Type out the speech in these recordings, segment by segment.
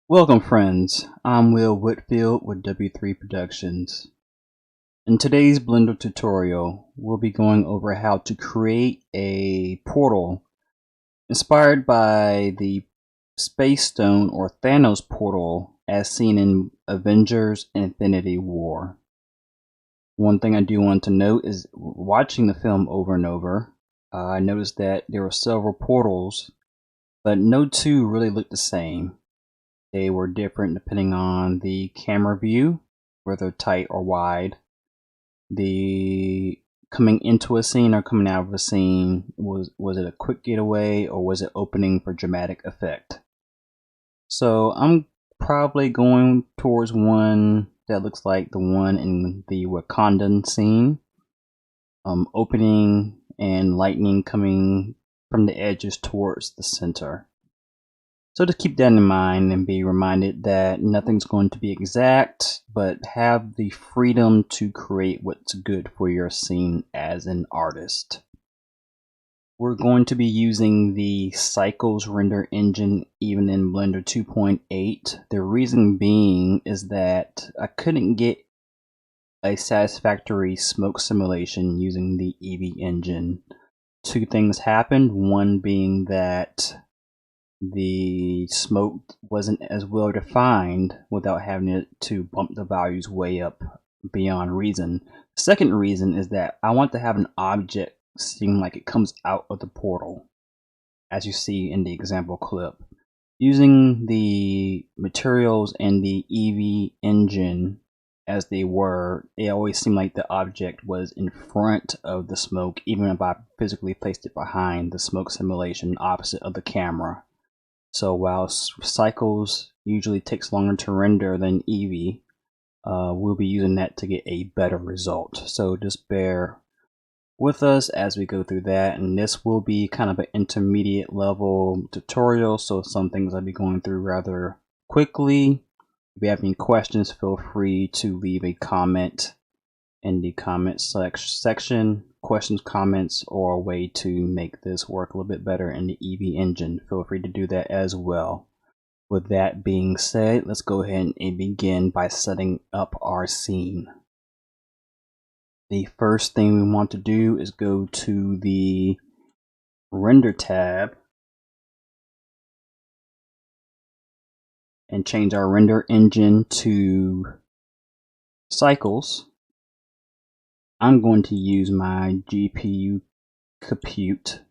Welcome friends, I'm Will Whitfield with W3 Productions. In today's Blender tutorial, we'll be going over how to create a portal inspired by the Space Stone or Thanos portal as seen in Avengers Infinity War. One thing I do want to note is watching the film over and over, I noticed that there were several portals, but no two really looked the same. They were different depending on the camera view, whether tight or wide. The coming into a scene or coming out of a scene, was it a quick getaway or was it opening for dramatic effect? So I'm probably going towards one that looks like the one in the Wakandan scene. Opening and lightning coming from the edges towards the center. So to keep that in mind and be reminded that nothing's going to be exact, but have the freedom to create what's good for your scene as an artist. We're going to be using the Cycles render engine even in Blender 2.8. The reason being is that I couldn't get a satisfactory smoke simulation using the Eevee Engine. Two things happened, one being that the smoke wasn't as well defined without having it to bump the values way up beyond reason. The second reason is that I want to have an object seem like it comes out of the portal, as you see in the example clip. Using the materials and the Eevee Engine as they were, it always seemed like the object was in front of the smoke, even if I physically placed it behind the smoke simulation opposite of the camera. So while Cycles usually takes longer to render than Eevee, we'll be using that to get a better result. So just bear with us as we go through that, and this will be kind of an intermediate level tutorial, so some things I'll be going through rather quickly. If you have any questions, feel free to leave a comment in the comment section. Questions, comments, or a way to make this work a little bit better in the Eevee Engine, feel free to do that as well. With that being said, let's go ahead and begin by setting up our scene. The first thing we want to do is go to the Render tab and change our render engine to Cycles. I'm going to use my GPU compute.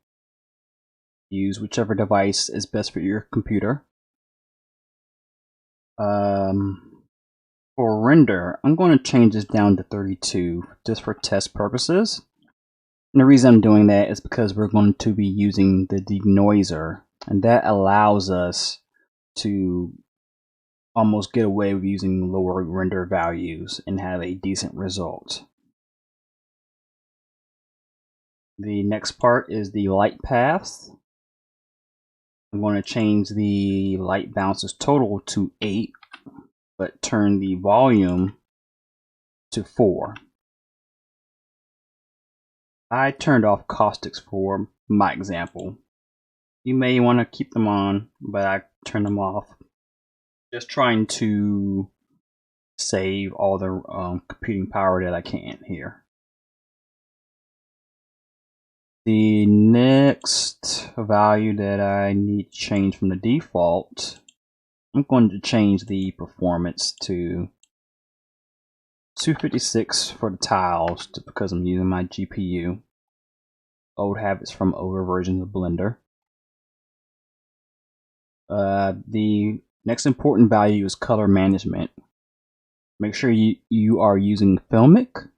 Use whichever device is best for your computer. For render, I'm going to change this down to 32 just for test purposes. And the reason I'm doing that is because we're going to be using the denoiser, and that allows us to almost get away with using lower render values and have a decent result. The next part is the light paths. I'm going to change the light bounces total to 8, but turn the volume to 4. I turned off caustics for my example. You may want to keep them on, but I turned them off. Just trying to save all the computing power that I can here. The next value that I need to change from the default, I'm going to change the performance to 256 for the tiles because I'm using my GPU. Old habits from older versions of Blender. The next important value is color management. Make sure you are using Filmic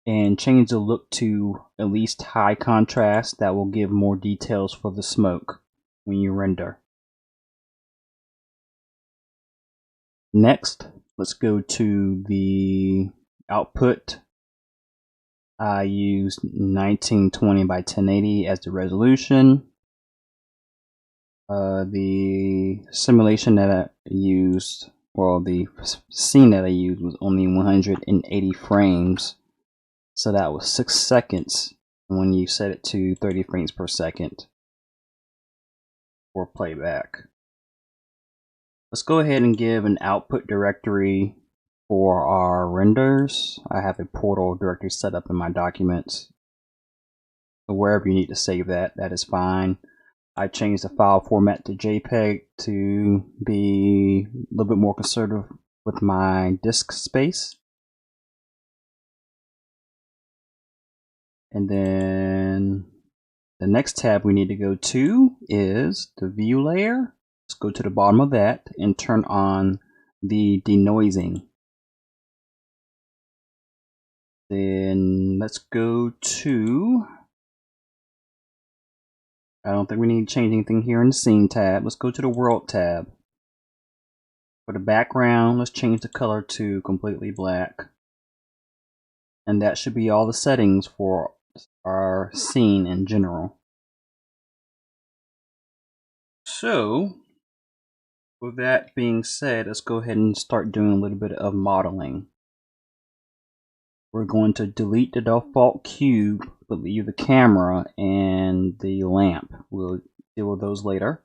and change the look to at least high contrast. That will give more details for the smoke when you render. Next, let's go to the output. I used 1920 by 1080 as the resolution. The simulation that I used, well, the scene that I used was only 180 frames. So that was 6 seconds when you set it to 30 frames per second for playback. Let's go ahead and give an output directory for our renders. I have a portal directory set up in my documents. So wherever you need to save that, that is fine. I changed the file format to JPEG to be a little bit more conservative with my disk space. And then the next tab we need to go to is the view layer. Let's go to the bottom of that and turn on the denoising. Then let's go to, I don't think we need to change anything here in the scene tab. Let's go to the world tab. For the background, let's change the color to completely black. And that should be all the settings for our scene in general. So, with that being said, let's go ahead and start doing a little bit of modeling. We're going to delete the default cube, but leave the camera and the lamp. We'll deal with those later.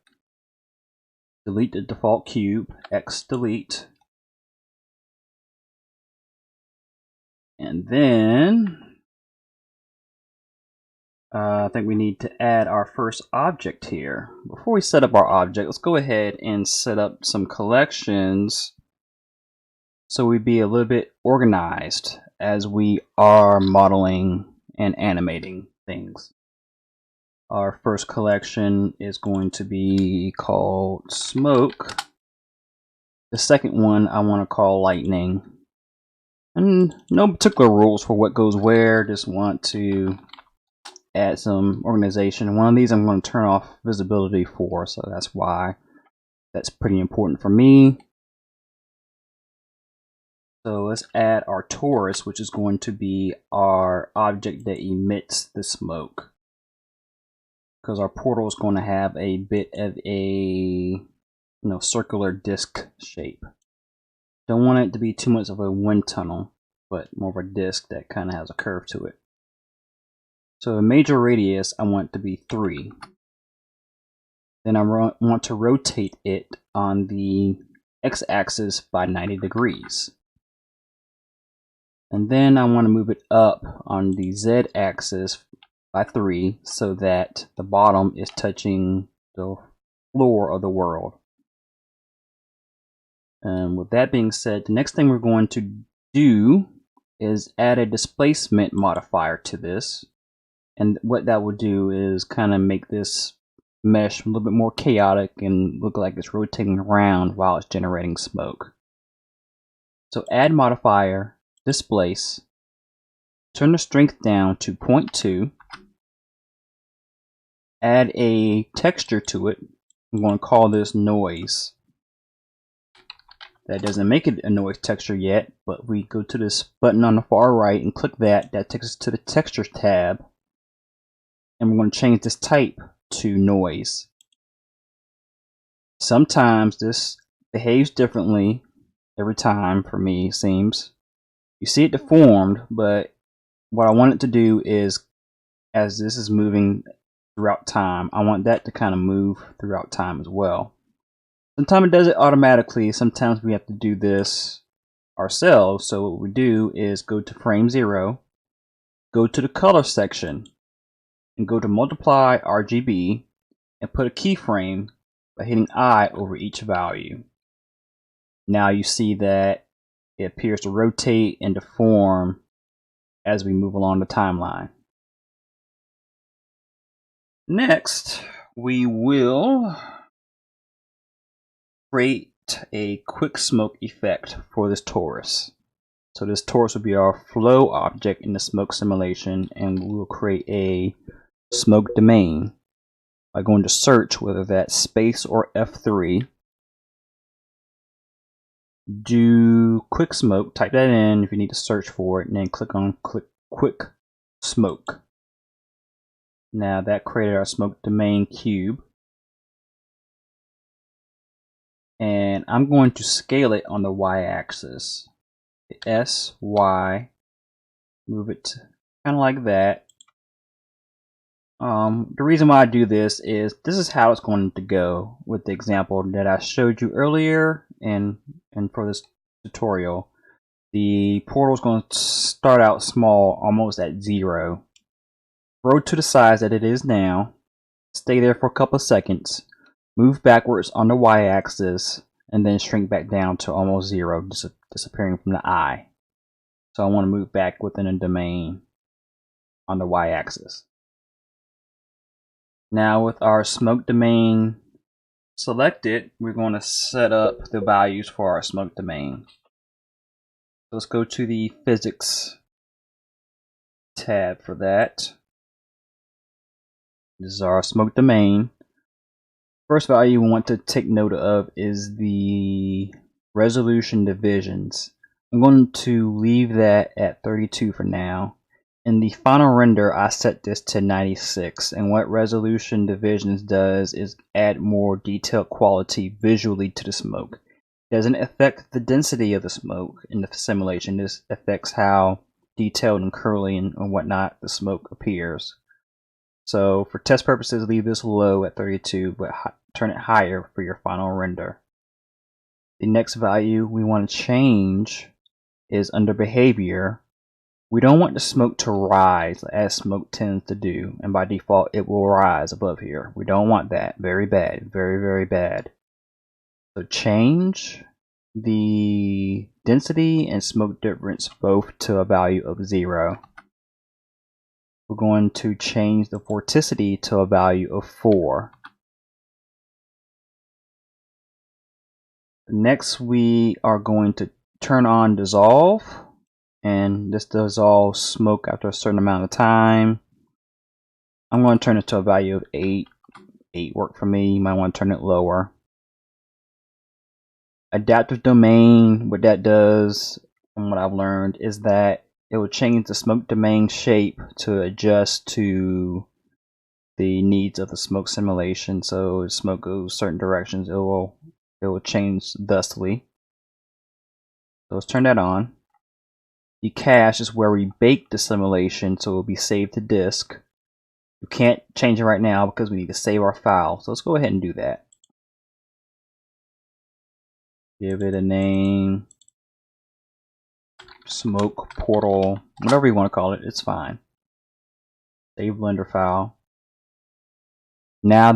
Delete the default cube, X delete. And then I think we need to add our first object here. Before we set up our object, let's go ahead and set up some collections so we be a little bit organized as we are modeling and animating things. Our first collection is going to be called Smoke. The second one I want to call Lightning. And no particular rules for what goes where, just want to add some organization. One of these I'm going to turn off visibility for, so that's why that's pretty important for me. So let's add our Torus, which is going to be our object that emits the smoke. Because our portal is going to have a bit of a circular disc shape. Don't want it to be too much of a wind tunnel, but more of a disc that kind of has a curve to it. So a major radius I want to be 3. Then I want to rotate it on the x-axis by 90 degrees. And then I want to move it up on the z-axis by 3 so that the bottom is touching the floor of the world. And with that being said, the next thing we're going to do is add a displacement modifier to this. And what that will do is kind of make this mesh a little bit more chaotic and look like it's rotating around while it's generating smoke. So add modifier, displace, turn the strength down to 0.2, add a texture to it. I'm going to call this noise. That doesn't make it a noise texture yet, but we go to this button on the far right and click that. That takes us to the texture tab. And we're going to change this type to noise. Sometimes this behaves differently every time for me, it seems. You see it deformed, but what I want it to do is, as this is moving throughout time, I want that to kind of move throughout time as well. Sometimes it does it automatically, sometimes we have to do this ourselves. So what we do is go to frame 0, go to the color section, and go to multiply RGB and put a keyframe by hitting I over each value. Now you see that it appears to rotate and deform as we move along the timeline. Next, we will create a quick smoke effect for this torus. So this torus will be our flow object in the smoke simulation, and we will create a smoke domain by going to search, whether that's space or F3. Do quick smoke, type that in if you need to search for it, and then click on quick smoke. Now that created our smoke domain cube. And I'm going to scale it on the y-axis. S, Y, move it kind of like that. The reason why I do this is how it's going to go with the example that I showed you earlier, and for this tutorial. The portal is going to start out small, almost at 0. Grow to the size that it is now. Stay there for a couple of seconds. Move backwards on the y-axis, and then shrink back down to almost 0, disappearing from the eye. So I want to move back within a domain on the y-axis. Now with our smoke domain selected, we're going to set up the values for our smoke domain. Let's go to the physics tab for that. This is our smoke domain. First value we want to take note of is the resolution divisions. I'm going to leave that at 32 for now. In the final render, I set this to 96, and what resolution divisions does is add more detailed quality visually to the smoke. It doesn't affect the density of the smoke in the simulation. This affects how detailed and curly and whatnot the smoke appears. So for test purposes, leave this low at 32, but turn it higher for your final render. The next value we want to change is under behavior. We don't want the smoke to rise as smoke tends to do, and by default it will rise above here. We don't want that. Very bad. Very, very bad. So change the density and smoke difference both to a value of 0. We're going to change the vorticity to a value of 4. Next we are going to turn on dissolve, and this dissolves smoke after a certain amount of time. I'm going to turn it to a value of 8. 8 worked for me. You might want to turn it lower. Adaptive domain, what that does, and what I've learned, is that it will change the smoke domain shape to adjust to the needs of the smoke simulation. So if smoke goes certain directions, it will change thusly. So let's turn that on. The cache is where we bake the simulation, so it will be saved to disk. We can't change it right now because we need to save our file. So let's go ahead and do that. Give it a name, smoke portal, whatever you want to call it, it's fine. Save Blender file. Now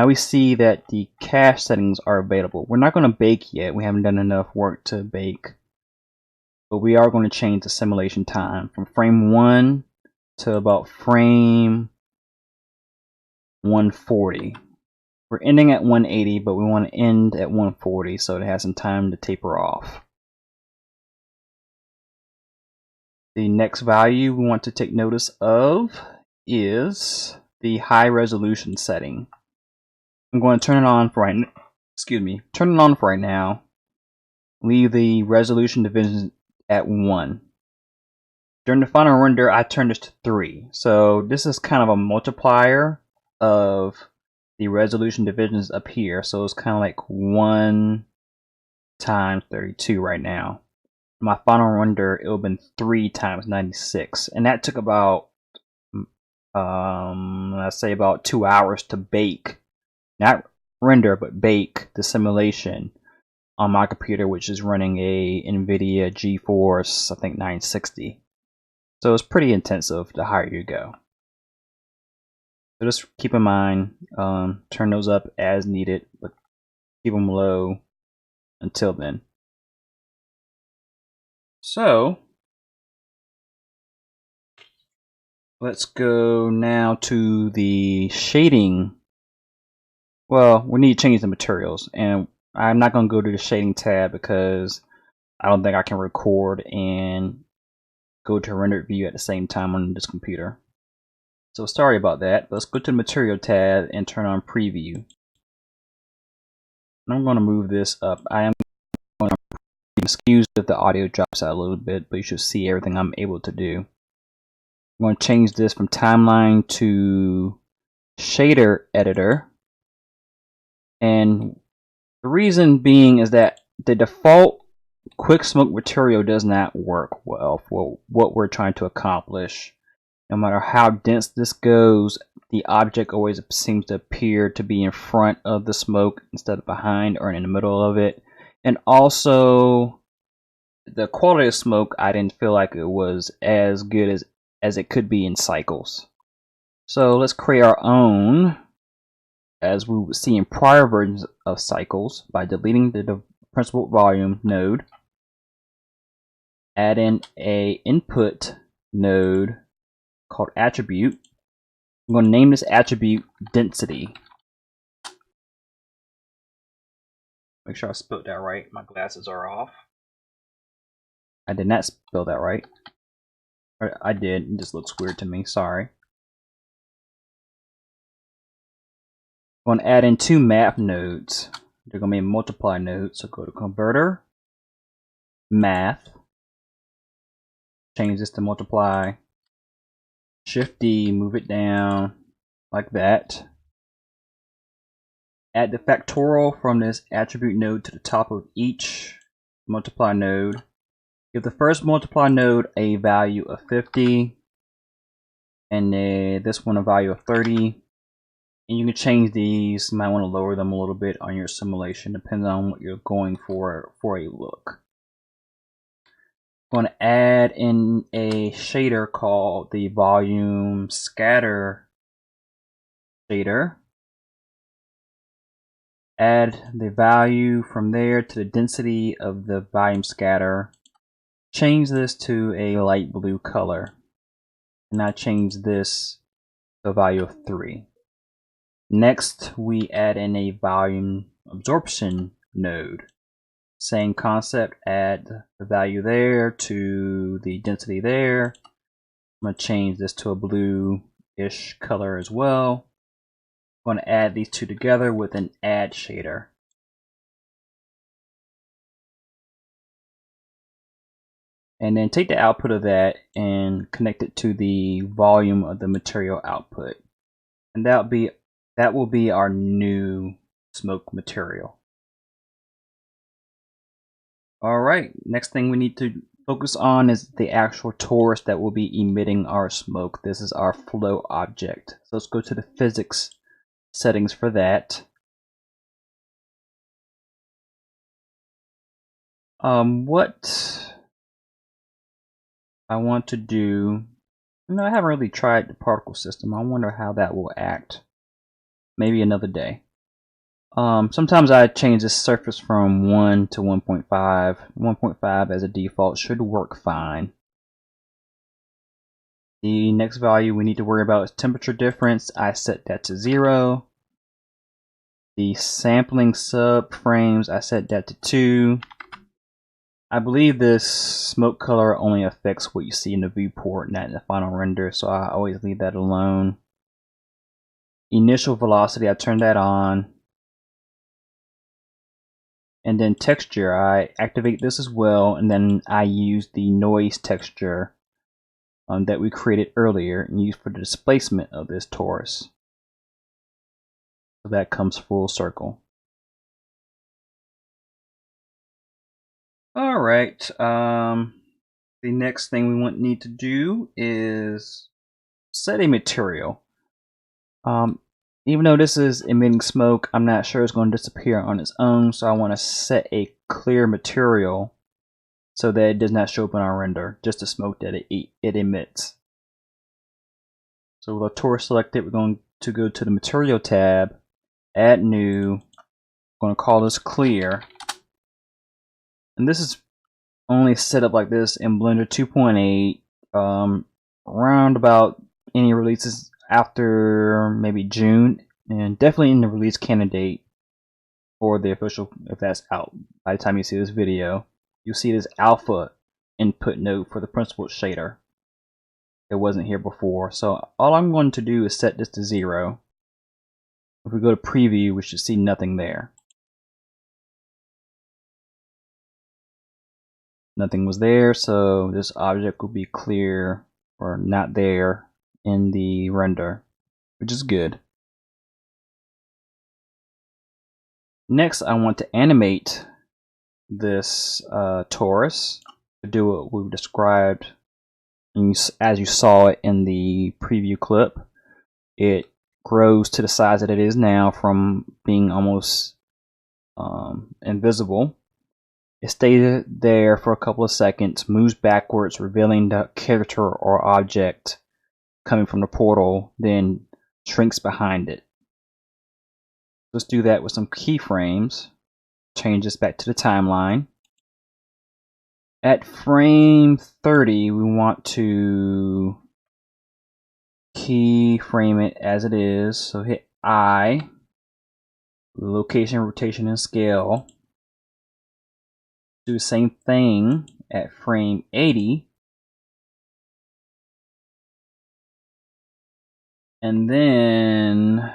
we see that the cache settings are available. We're not going to bake yet. We haven't done enough work to bake. But we are going to change the simulation time from frame 1 to about frame 140. We're ending at 180, but we want to end at 140 so it has some time to taper off. The next value we want to take notice of is the high resolution setting. I'm going to turn it on for right now. Leave the resolution division at 1. During the final render, I turned this to 3. So this is kind of a multiplier of the resolution divisions up here. So it's kind of like 1 times 32 right now. My final render, it would have been 3 times 96. And that took about, let's say about 2 hours to bake. Not render, but bake the simulation on my computer, which is running a NVIDIA GeForce, I think 960. So it's pretty intensive the higher you go. So just keep in mind, turn those up as needed, but keep them low until then. So let's go now to the shading. Well, we need to change the materials, and I'm not going to go to the shading tab because I don't think I can record and go to rendered view at the same time on this computer. So sorry about that. Let's go to the material tab and turn on preview. I'm going to move this up. I am going to excuse if the audio drops out a little bit, but you should see everything I'm able to do. I'm going to change this from timeline to shader editor. And the reason being is that the default quick smoke material does not work well for what we're trying to accomplish. No matter how dense this goes, the object always seems to appear to be in front of the smoke instead of behind or in the middle of it. And also, the quality of smoke, I didn't feel like it was as good as it could be in cycles. So let's create our own, as we would see in prior versions of cycles, by deleting the principal volume node, add in a input node called attribute. I'm going to name this attribute density. Make sure I spelled that right. My glasses are off. I did not spell that right. I did. It just looks weird to me. Sorry. I'm going to add in two math nodes. They're going to be multiply nodes. So go to converter, math. Change this to multiply. Shift D, move it down like that. Add the factorial from this attribute node to the top of each multiply node. Give the first multiply node a value of 50, and this one a value of 30. And you can change these. You might want to lower them a little bit on your simulation, depending on what you're going for a look. I'm going to add in a shader called the volume scatter shader. Add the value from there to the density of the volume scatter. Change this to a light blue color. And I change this to a value of 3. Next, we add in a volume absorption node. Same concept, add the value there to the density there. I'm going to change this to a blue-ish color as well. I'm going to add these two together with an add shader. And then take the output of that and connect it to the volume of the material output. And that will be our new smoke material. Alright, next thing we need to focus on is the actual torus that will be emitting our smoke. This is our flow object. So let's go to the physics settings for that. What I want to do, I haven't really tried the particle system. I wonder how that will act. Maybe another day. Sometimes I change the surface from 1 to 1.5. 1.5 as a default should work fine. The next value we need to worry about is temperature difference. I set that to 0. The sampling subframes, I set that to 2. I believe this smoke color only affects what you see in the viewport, not in the final render, so I always leave that alone. Initial velocity, I turn that on. And then texture, I activate this as well, and then I use the noise texture that we created earlier and use for the displacement of this torus. So that comes full circle. Alright, the next thing we need to do is set a material. Even though this is emitting smoke, I'm not sure it's going to disappear on its own, so I want to set a clear material so that it does not show up in our render, just the smoke that it emits. So with our torus selected, we're going to go to the Material tab, Add New, I'm going to call this Clear. And this is only set up like this in Blender 2.8, around about any releases after maybe June, and definitely in the release candidate or the official, if that's out by the time you see this video. You'll see this alpha input node for the principal shader. It wasn't here before, so all I'm going to do is set this to 0. If we go to preview, we should see nothing there. Nothing was there, so this object will be clear or not there in the render, which is good. Next, I want to animate this torus to do what we described. And as you saw it in the preview clip, it grows to the size that it is now from being almost invisible. It stays there for a couple of seconds, moves backwards, revealing the character or object coming from the portal, then shrinks behind it. Let's do that with some keyframes. Change this back to the timeline. At frame 30, we want to keyframe it as it is. So hit I, location, rotation, and scale. Do the same thing at frame 80. And then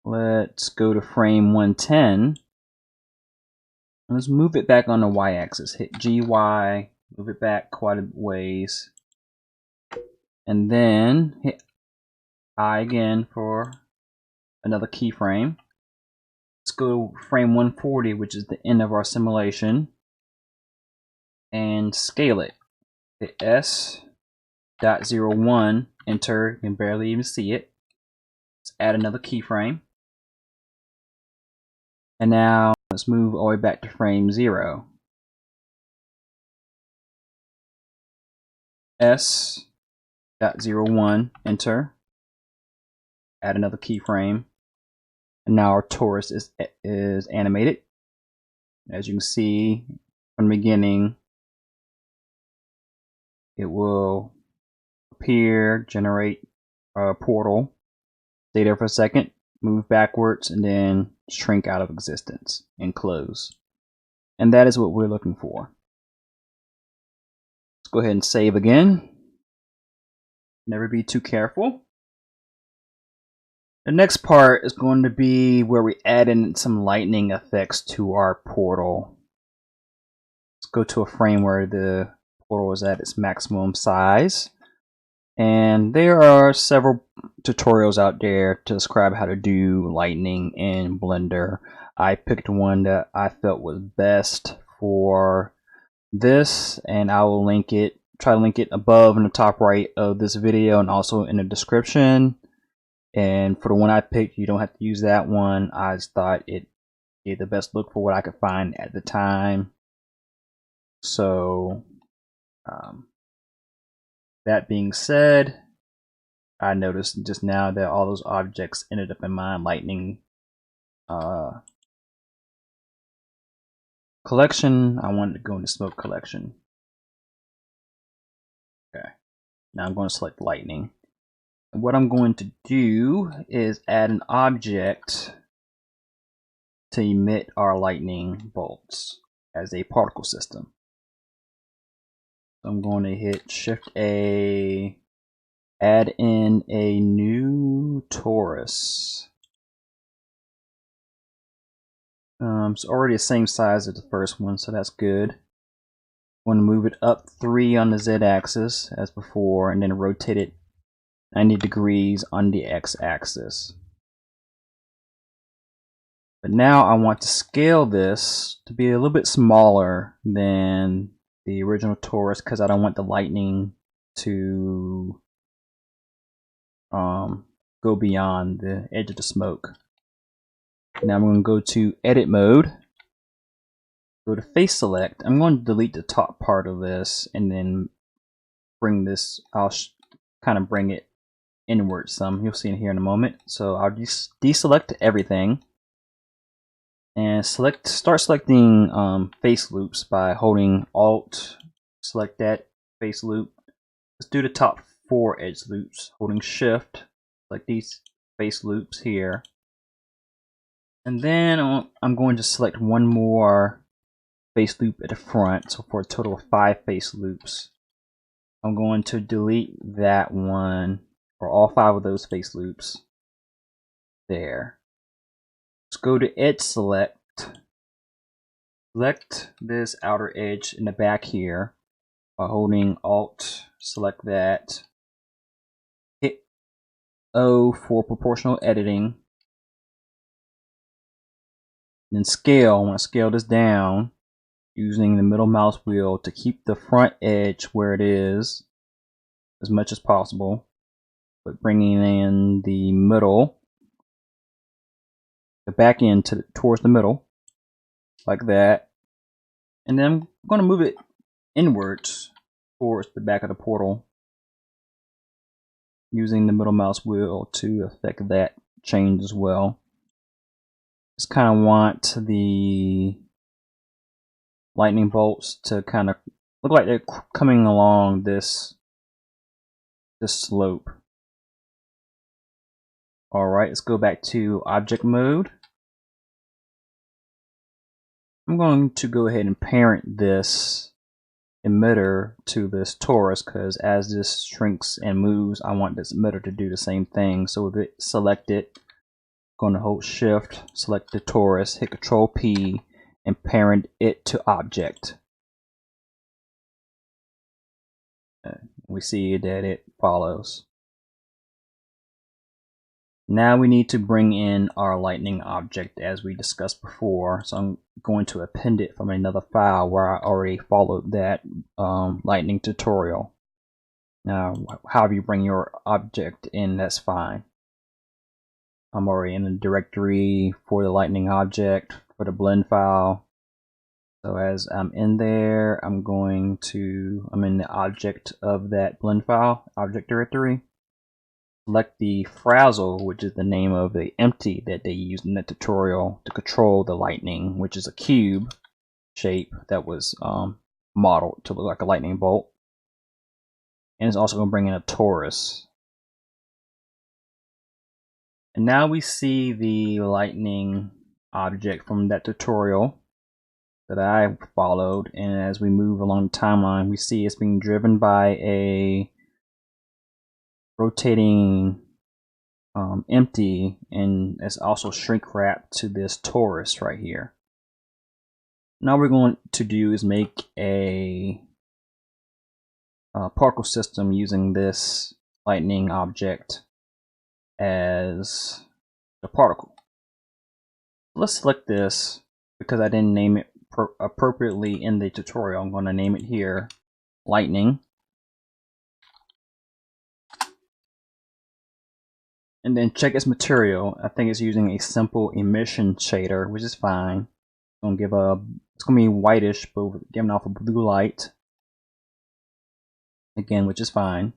let's go to frame 110. Let's move it back on the y-axis. Hit GY, move it back quite a ways. And then hit I again for another keyframe. Let's go to frame 140, which is the end of our simulation. And scale it. Hit S.01, enter, you can barely even see it. Let's add another keyframe. And now let's move all the way back to frame 0. S.01, enter. Add another keyframe. And now our Torus is animated. As you can see from the beginning, it will appear, generate a portal, stay there for a second, move backwards, and then shrink out of existence and close. And that is what we're looking for. Let's go ahead and save again. Never be too careful. The next part is going to be where we add in some lightning effects to our portal. Let's go to a frame where the portal is at its maximum size. And there are several tutorials out there to describe how to do lightning in Blender. I picked one that I felt was best for this, and I will link it, try to link it above in the top right of this video and also in the description. And for the one I picked, you don't have to use that one. I just thought it gave the best look for what I could find at the time. So that being said, I noticed just now that all those objects ended up in my lightning collection. I wanted to go into smoke collection. Okay, now I'm going to select lightning. And what I'm going to do is add an object to emit our lightning bolts as a particle system. I'm going to hit Shift A, add in a new torus. It's already the same size as the first one, so that's good. I'm going to move it up 3 on the Z-axis as before, and then rotate it 90 degrees on the X-axis. But now I want to scale this to be a little bit smaller than the original Torus because I don't want the lightning to go beyond the edge of the smoke. Now I'm going to go to edit mode, go to face select. I'm going to delete the top part of this and then bring this, I'll kind of bring it inward some. You'll see it here in a moment. So I'll just deselect everything and start selecting face loops by holding Alt, select that face loop. Let's do the top 4 edge loops, holding Shift, like these face loops here. And then I'm going to select one more face loop at the front, so for a total of 5 face loops. I'm going to delete that one, or all 5 of those face loops. There. Let's go to edge select. Select this outer edge in the back here by holding Alt, select that. Hit O for proportional editing. Then scale. I want to scale this down using the middle mouse wheel to keep the front edge where it is as much as possible. but bringing in the middle, the back end towards the middle, like that. And then I'm going to move it inwards towards the back of the portal, using the middle mouse wheel to affect that change as well. Just kind of want the lightning bolts to kind of look like they're coming along this slope. Alright, let's go back to object mode. I'm going to go ahead and parent this emitter to this torus, because as this shrinks and moves, I want this emitter to do the same thing. So with it selected, I'm going to hold shift, select the torus, hit Control P, and parent it to object. We see that it follows. Now we need to bring in our lightning object as we discussed before. So I'm going to append it from another file where I already followed that lightning tutorial. Now, however you bring your object in, that's fine. I'm already in the directory for the lightning object for the blend file. So as I'm in there, I'm in the object of that blend file, object directory. Select the frazzle, which is the name of the empty that they used in the tutorial to control the lightning, which is a cube shape that was modeled to look like a lightning bolt. And it's also going to bring in a torus. And now we see the lightning object from that tutorial that I followed, and as we move along the timeline, we see it's being driven by a rotating empty, and it's also shrink wrapped to this torus right here. Now what we're going to do is make a particle system using this lightning object as the particle. Let's select this because I didn't name it appropriately in the tutorial. I'm going to name it here lightning. And then check its material. I think it's using a simple emission shader, which is fine. It's going to be whitish, but giving off a blue light. Again, which is fine.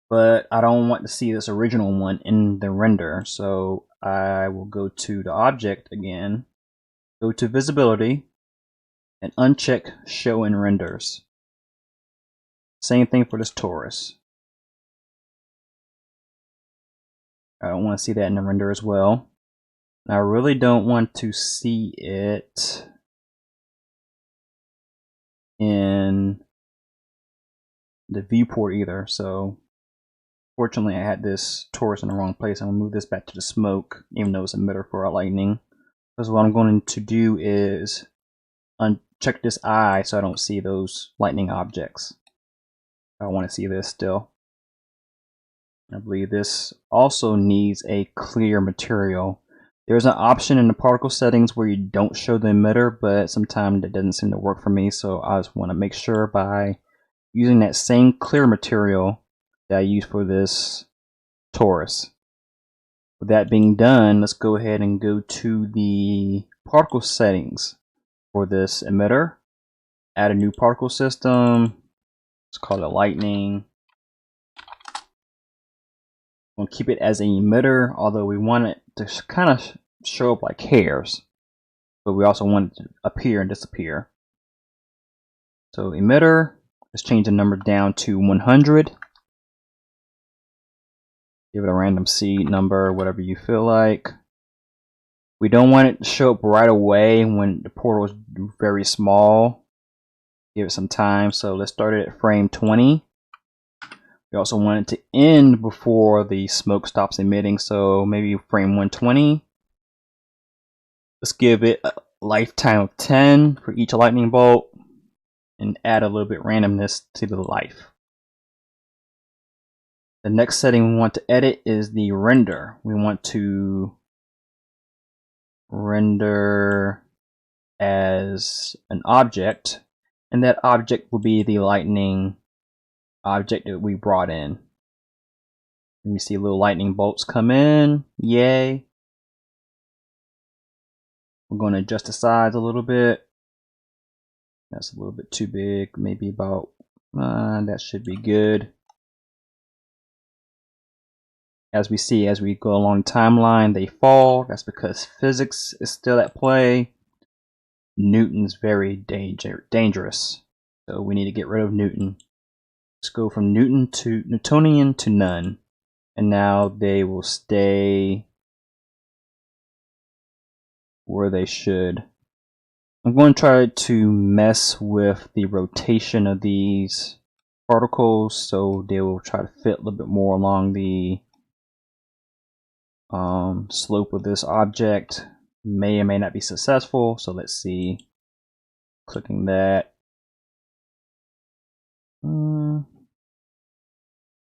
But I don't want to see this original one in the render, so I will go to the object again, go to visibility, and uncheck show in renders. Same thing for this torus. I don't want to see that in the render as well. I really don't want to see it in the viewport either. So fortunately I had this torus in the wrong place. I'm going to move this back to the smoke, even though it's emitter for our lightning. Because what I'm going to do is uncheck this eye so I don't see those lightning objects. I want to see this still. I believe this also needs a clear material. There's an option in the particle settings where you don't show the emitter, but sometimes that doesn't seem to work for me, so I just want to make sure by using that same clear material that I used for this torus. With that being done, let's go ahead and go to the particle settings for this emitter. Add a new particle system. Let's call it lightning. We'll keep it as an emitter, although we want it to kind of show up like hairs, but we also want it to appear and disappear. So emitter, let's change the number down to 100. Give it a random seed number, whatever you feel like. We don't want it to show up right away when the portal is very small. Give it some time, so let's start it at frame 20. We also want it to end before the smoke stops emitting, so maybe frame 120. Let's give it a lifetime of 10 for each lightning bolt and add a little bit randomness to the life. The next setting we want to edit is the render. We want to render as an object, and that object will be the lightning object that we brought in. We see little lightning bolts come in. Yay. We're going to adjust the size a little bit. That's a little bit too big. Maybe about, that should be good. As we see, as we go along the timeline, they fall. That's because physics is still at play. Newton's very dangerous. So we need to get rid of Newton. Let's go from Newtonian to none. And now they will stay where they should. I'm going to try to mess with the rotation of these particles so they will try to fit a little bit more along the slope of this object. May or may not be successful, so let's see. Clicking that.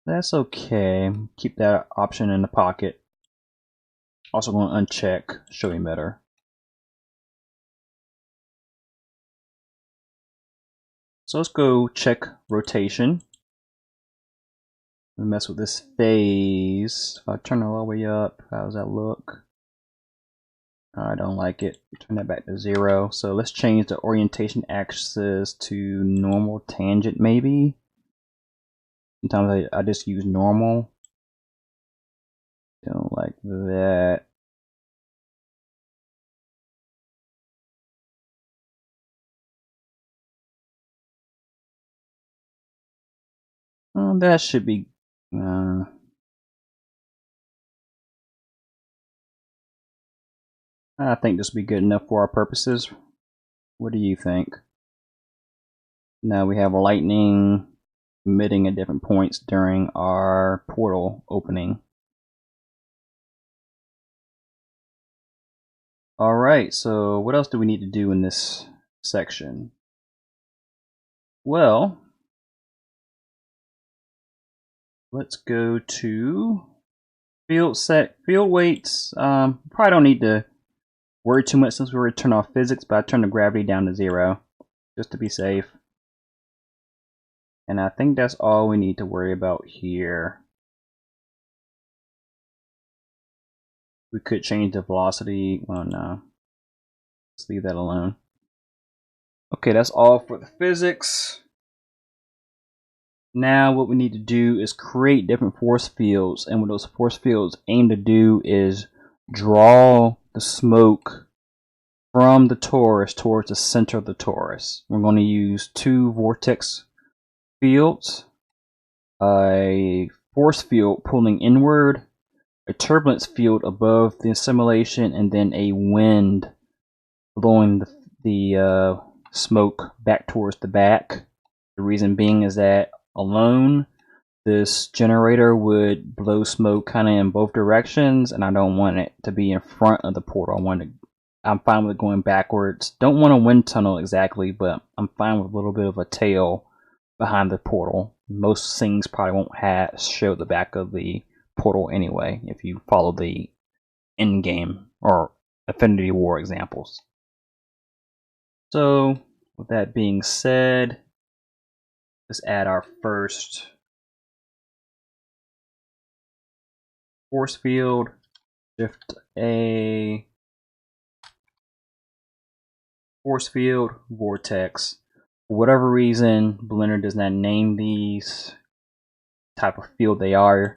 That's okay. Keep that option in the pocket. Also going to uncheck show emitter. So let's go check rotation. Mess with this phase. If I turn it all the way up, how does that look? I don't like it. Turn that back to 0. So let's change the orientation axis to normal tangent maybe. Sometimes I just use normal. Don't like that. That should be I think this will be good enough for our purposes. What do you think? Now we have lightning emitting at different points during our portal opening. Alright, so what else do we need to do in this section? Well, let's go to field weights. Probably don't need to worry too much since we already turned off physics, but I turned the gravity down to 0 just to be safe. And I think that's all we need to worry about here. We could change the velocity. Well, no. Let's leave that alone. Okay, that's all for the physics. Now what we need to do is create different force fields, and what those force fields aim to do is draw the smoke from the torus towards the center of the torus. We're going to use 2 vortex fields, a force field pulling inward, a turbulence field above the simulation, and then a wind blowing the smoke back towards the back. The reason being is that alone this generator would blow smoke kind of in both directions, and I don't want it to be in front of the portal. I'm fine with going backwards. Don't want a wind tunnel exactly, but I'm fine with a little bit of a tail behind the portal. Most things probably won't show the back of the portal anyway if you follow the in-game or Affinity War examples. So with that being said, let's add our first force field. Shift A, force field, vortex. For whatever reason, Blender does not name these type of field they are.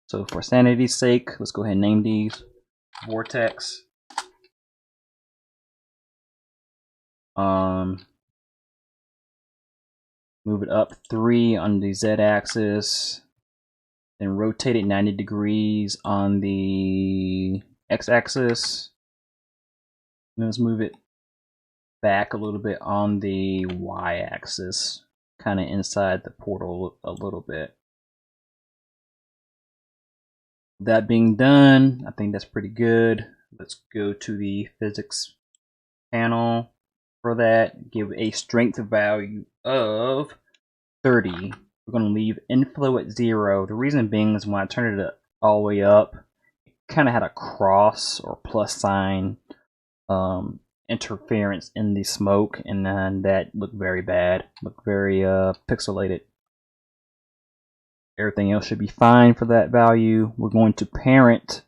So for sanity's sake, let's go ahead and name these vortex. Move it up 3 on the z-axis, then rotate it 90 degrees on the x-axis. Let's move it back a little bit on the y-axis, kind of inside the portal a little bit. That being done, I think that's pretty good. Let's go to the physics panel. For that, give a strength value of 30. We're going to leave inflow at 0. The reason being is when I turned it all the way up, it kind of had a cross or plus sign interference in the smoke, and then that looked very bad. Looked very pixelated. Everything else should be fine for that value. We're going to parent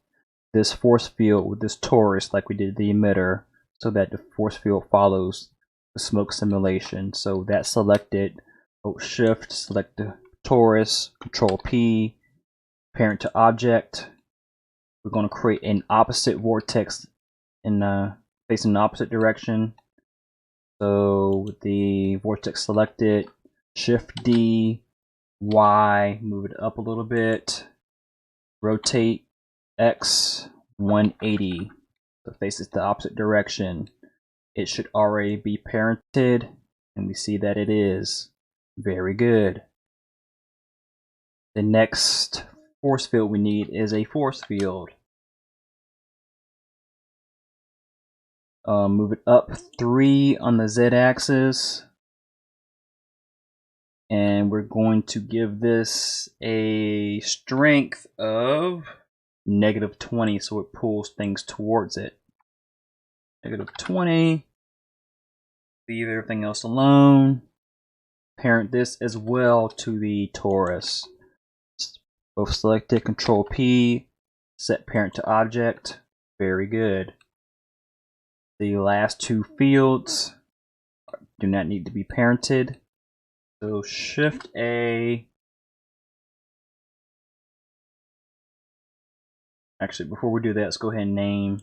this force field with this torus like we did the emitter, so that the force field follows the smoke simulation. So that's selected. Hold Shift, select the torus, Control P, parent to object. We're going to create an opposite vortex in facing the opposite direction. So with the vortex selected, Shift D, Y, move it up a little bit, rotate X 180, so it faces the opposite direction. It should already be parented, and we see that it is. Very good. The next force field we need is a force field. Move it up 3 on the Z-axis, and we're going to give this a strength of -20, so it pulls things towards it. -20. Leave everything else alone. Parent this as well to the torus. Both selected, Control P, set parent to object. Very good. The last 2 fields do not need to be parented. So Shift A. Actually, before we do that, let's go ahead and name.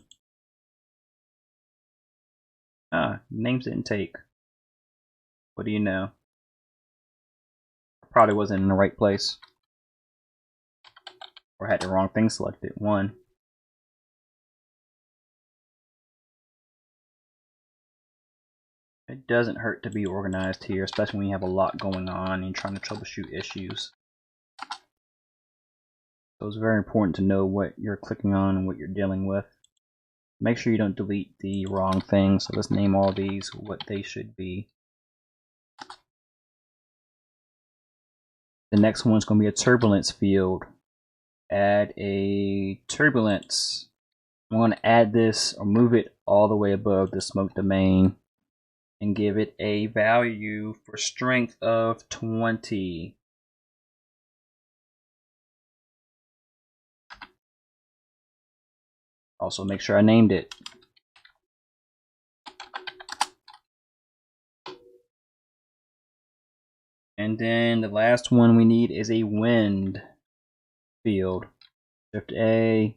Names didn't take. What do you know? Probably wasn't in the right place. Or had the wrong thing selected. 1. It doesn't hurt to be organized here, especially when you have a lot going on and you're trying to troubleshoot issues. So it's very important to know what you're clicking on and what you're dealing with. Make sure you don't delete the wrong thing. So let's name all these what they should be. The next one's going to be a turbulence field. Add a turbulence. I'm going to add this or move it all the way above the smoke domain and give it a value for strength of 20. Also make sure I named it. And then the last one we need is a wind field. Shift A,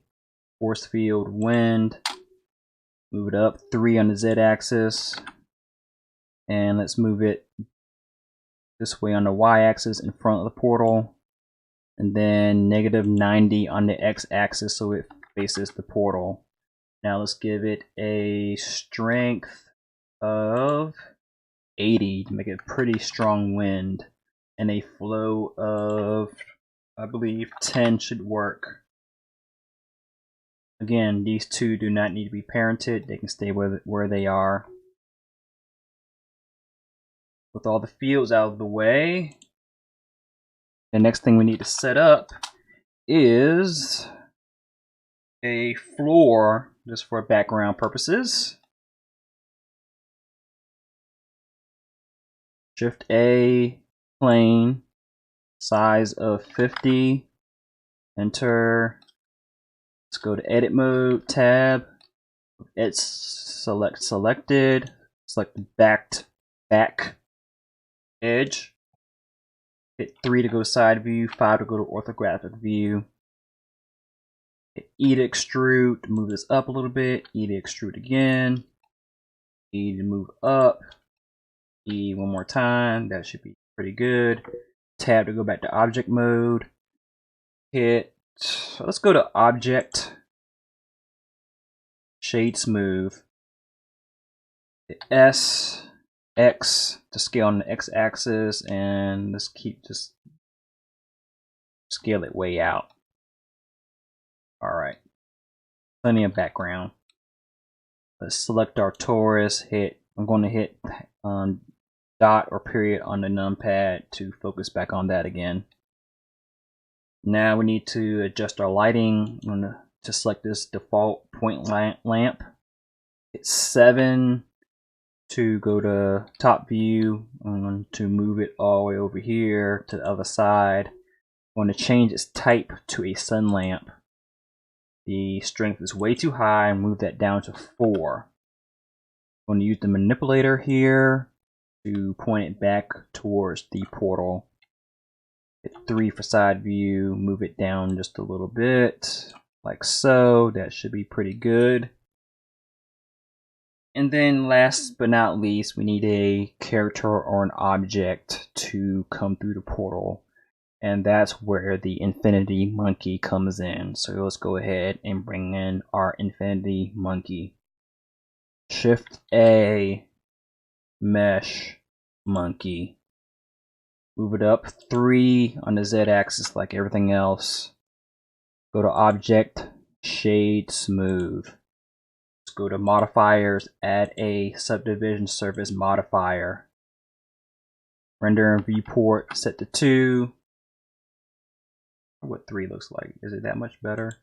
force field, wind. Move it up 3 on the Z axis. And let's move it this way on the Y axis in front of the portal. And then -90 on the X axis so it faces the portal. Now let's give it a strength of 80 to make it a pretty strong wind. And a flow of, I believe, 10 should work. Again, these 2 do not need to be parented. They can stay where they are. With all the fields out of the way, the next thing we need to set up is a floor, just for background purposes. Shift A, plane, size of 50, enter. Let's go to edit mode, tab. It's selected. Select the back edge. Hit 3 to go to side view, 5 to go to orthographic view. Hit E to extrude to move this up a little bit. E to extrude again. E to move up. E one more time. That should be pretty good. Tab to go back to object mode. Let's go to object. Shade smooth. Hit S, X to scale on the X axis, and let's just scale it way out. Alright. Plenty of background. Let's select our torus, I'm going to hit dot or period on the numpad to focus back on that again. Now we need to adjust our lighting. I'm going to select this default point lamp. Hit 7 to go to top view. I'm going to move it all the way over here to the other side. I'm going to change its type to a sun lamp. The strength is way too high, and move that down to 4. I'm going to use the manipulator here to point it back towards the portal. Hit 3 for side view, move it down just a little bit, like so. That should be pretty good. And then last but not least, we need a character or an object to come through the portal. And that's where the Infinity Monkey comes in. So let's go ahead and bring in our Infinity Monkey. Shift A, Mesh Monkey. Move it up 3 on the Z-axis like everything else. Go to Object, Shade Smooth. Let's go to Modifiers, add a Subdivision Surface Modifier. Render and Viewport set to 2. What 3 looks like. Is it that much better?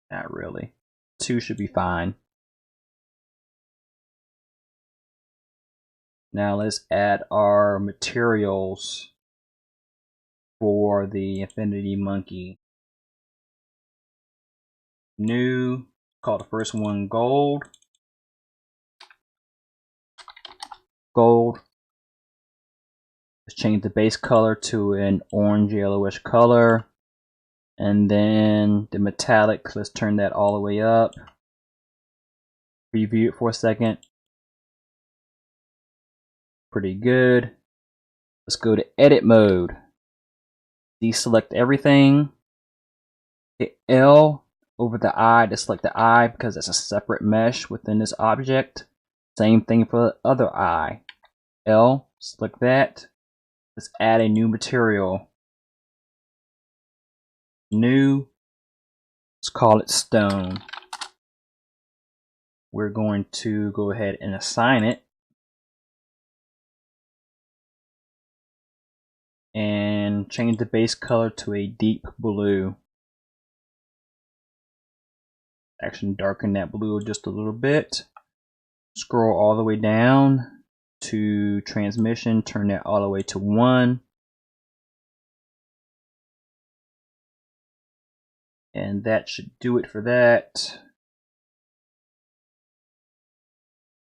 Not really. 2 should be fine. Now let's add our materials for the Infinity Monkey. New, call the first one gold. Gold. Let's change the base color to an orange yellowish color. And then the metallic, let's turn that all the way up. Preview it for a second. Pretty good. Let's go to edit mode. Deselect everything. Hit L over the eye to select the eye because it's a separate mesh within this object. Same thing for the other eye. L, select that. Let's add a new material. New, let's call it stone. We're going to go ahead and assign it. And change the base color to a deep blue. Actually darken that blue just a little bit. Scroll all the way down to transmission, turn that all the way to 1. And that should do it for that.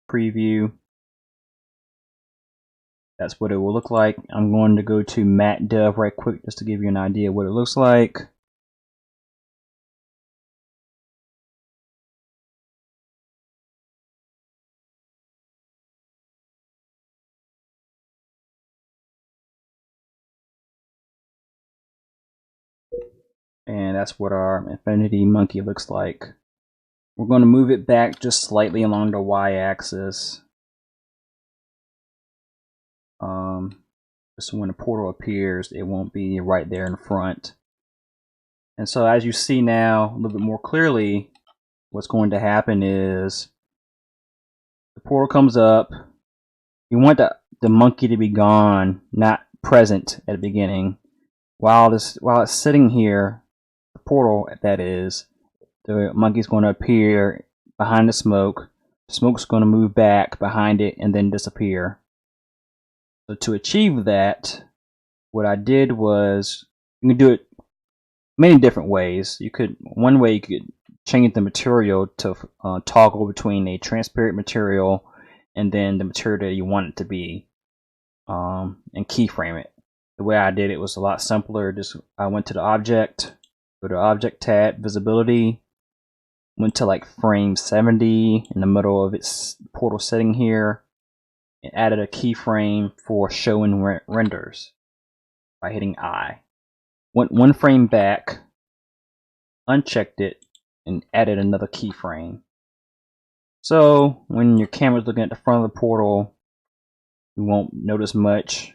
Preview. That's what it will look like. I'm going to go to Matte Dev right quick just to give you an idea what it looks like. And that's what our Infinity Monkey looks like. We're going to move it back just slightly along the y-axis. Just when the portal appears, it won't be right there in front. And so as you see now a little bit more clearly, what's going to happen is the portal comes up. You want the monkey to be gone, not present at the beginning. While it's sitting here, the portal that is, the monkey's going to appear behind the smoke. The smoke's going to move back behind it and then disappear. So to achieve that, what I did was, you can do it many different ways. One way you could change the material to toggle between a transparent material and then the material that you want it to be, and keyframe it. The way I did it was a lot simpler. I went to the object, go to Object tab, Visibility, went to like frame 70 in the middle of its portal setting here, and added a keyframe for showing renders by hitting I. Went 1 frame back, unchecked it, and added another keyframe. So when your camera's looking at the front of the portal, you won't notice much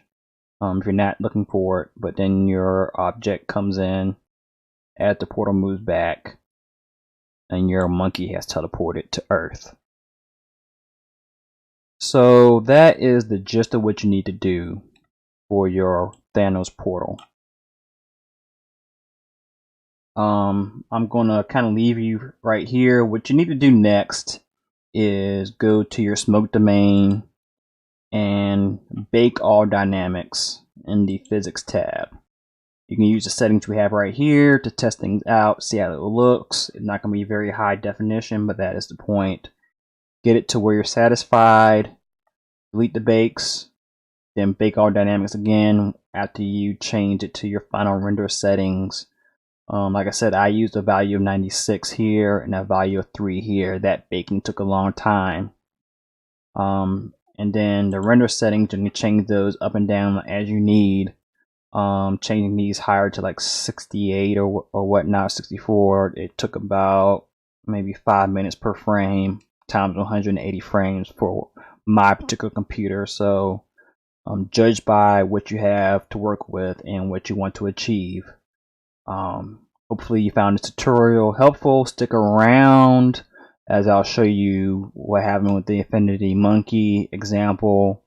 if you're not looking for it, but then your object comes in as the portal moves back, and your monkey has teleported to Earth. So that is the gist of what you need to do for your Thanos portal. I'm gonna kind of leave you right here. What you need to do next is go to your smoke domain and bake all dynamics in the physics tab. You can use the settings we have right here to test things out, see how it looks. It's not going to be very high definition, but that is the point. Get it to where you're satisfied, delete the bakes, then bake all dynamics again after you change it to your final render settings. Like I said, I used a value of 96 here and a value of 3 here. That baking took a long time. And then the render settings, you can change those up and down as you need. Changing these higher to like 68 or whatnot, 64. It took about maybe 5 minutes per frame times 180 frames for my particular computer. So judge by what you have to work with and what you want to achieve. Hopefully you found this tutorial helpful. Stick around as I'll show you what happened with the Infinity Monkey example.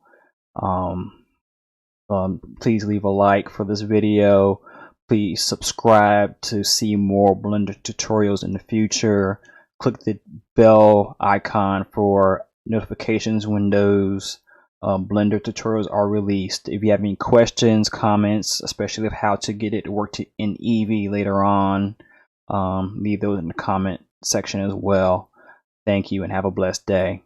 Please leave a like for this video. Please subscribe to see more Blender tutorials in the future. Click the bell icon for notifications windows. Blender tutorials are released. If you have any questions, comments, especially of how to get it to work in Eevee later on, leave those in the comment section as well. Thank you and have a blessed day.